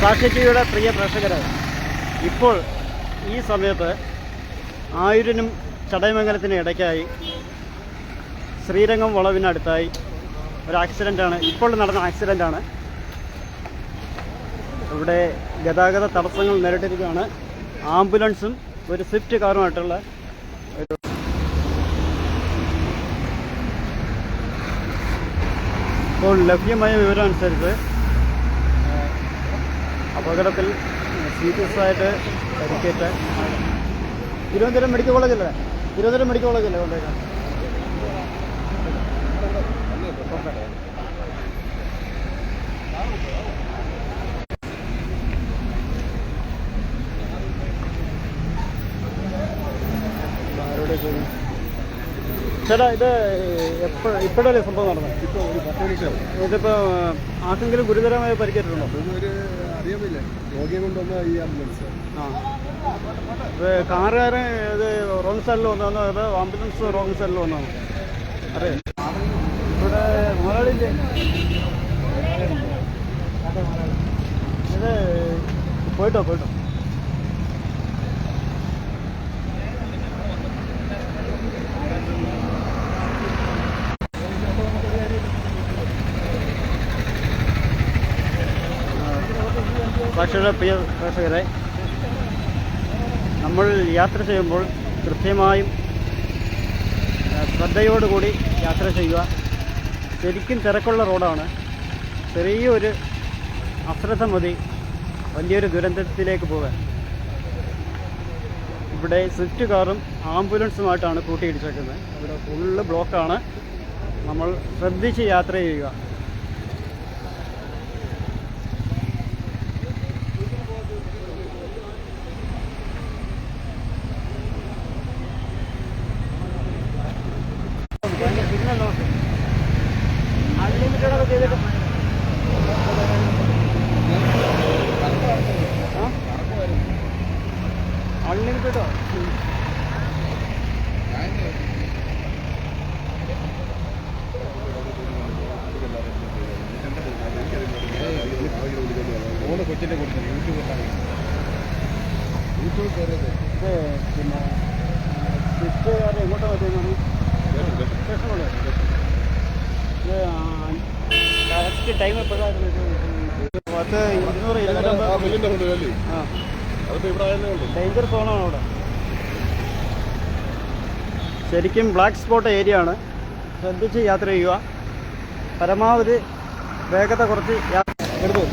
സാക്ഷി ടിവിയുടെ പ്രിയ പ്രേക്ഷകരെ, ഇപ്പോൾ ഈ സമയത്ത് ആയൂരിനും ചടയമംഗലത്തിനും ഇടയ്ക്കായി ശ്രീരംഗം വളവിനടുത്തായി ഒരു ആക്സിഡൻ്റാണ്, ഇപ്പോൾ നടന്ന ആക്സിഡൻ്റാണ്. ഇവിടെ ഗതാഗത തടസ്സങ്ങൾ നേരിട്ടിരിക്കുകയാണ്. ആംബുലൻസും ഒരു സ്വിഫ്റ്റ് കാറുമായിട്ടുള്ള ഒരു ഇപ്പോൾ ലഭ്യമായ വിവരം അനുസരിച്ച് അപകടത്തിൽ സീരിയസ് ആയിട്ട് പരിക്കേറ്റ തിരുവനന്തപുരം മെഡിക്കൽ കോളേജല്ലേ കൊണ്ടുപോയി. ചേട്ടാ, ഇത് ഇപ്പോഴല്ലേ സംഭവം നടന്നത്? ഇതിപ്പോൾ ആർക്കെങ്കിലും ഗുരുതരമായ പരിക്കേറ്റിട്ടുണ്ടോ? അറിയാമില്ല. രോഗിയെ കൊണ്ടുവന്ന ഈ ആംബുലൻസ്. കാറുകാരൻ ഇത് റോങ് സൈഡിൽ വന്നതാണോ അതോ ആംബുലൻസ് റോങ് സൈഡിൽ വന്നതാണോ അറിയാം? ഇവിടെ മുതലാളിയില്ലേ? ഇത് പോയിട്ടോ സാക്ഷിയുടെ പ്രിയ പ്രേക്ഷകരെ, നമ്മൾ യാത്ര ചെയ്യുമ്പോൾ കൃത്യമായും ശ്രദ്ധയോടുകൂടി യാത്ര ചെയ്യുക. ശരിക്കും തിരക്കുള്ള റോഡാണ്. ചെറിയൊരു അശ്രദ്ധ മതി വലിയൊരു ദുരന്തത്തിലേക്ക് പോകാൻ. ഇവിടെ സ്വിഫ്റ്റ് കാറും ആംബുലൻസുമായിട്ടാണ് കൂട്ടിയിടിച്ചേക്കുന്നത്. ഇവിടെ ഫുള്ള് ബ്ലോക്കാണ്. നമ്മൾ ശ്രദ്ധിച്ച് യാത്ര ചെയ്യുക. അൺലിമിറ്റഡൊക്കെ ചെയ്തിട്ട് അൺലിമിറ്റഡോ? കൊച്ചിൻ്റെ കൊടുത്തു യൂട്യൂബ് കയറിയത്. ഇത് പിന്നെ സ്വിഫ്റ്റുകാരെ എങ്ങോട്ടാണ് പറ്റുന്നത്? സ്റ്റേഷനുള്ളത്. ഇത് കറക്റ്റ് ടൈം എപ്പോഴായിരുന്നു? 200 ഡേഞ്ചർ സോണാണ് അവിടെ. ശരിക്കും ബ്ലാക്ക് സ്പോട്ട് ഏരിയ ആണ്. ശ്രദ്ധിച്ച് യാത്ര ചെയ്യുക. പരമാവധി വേഗത കുറച്ച് എടുത്തു.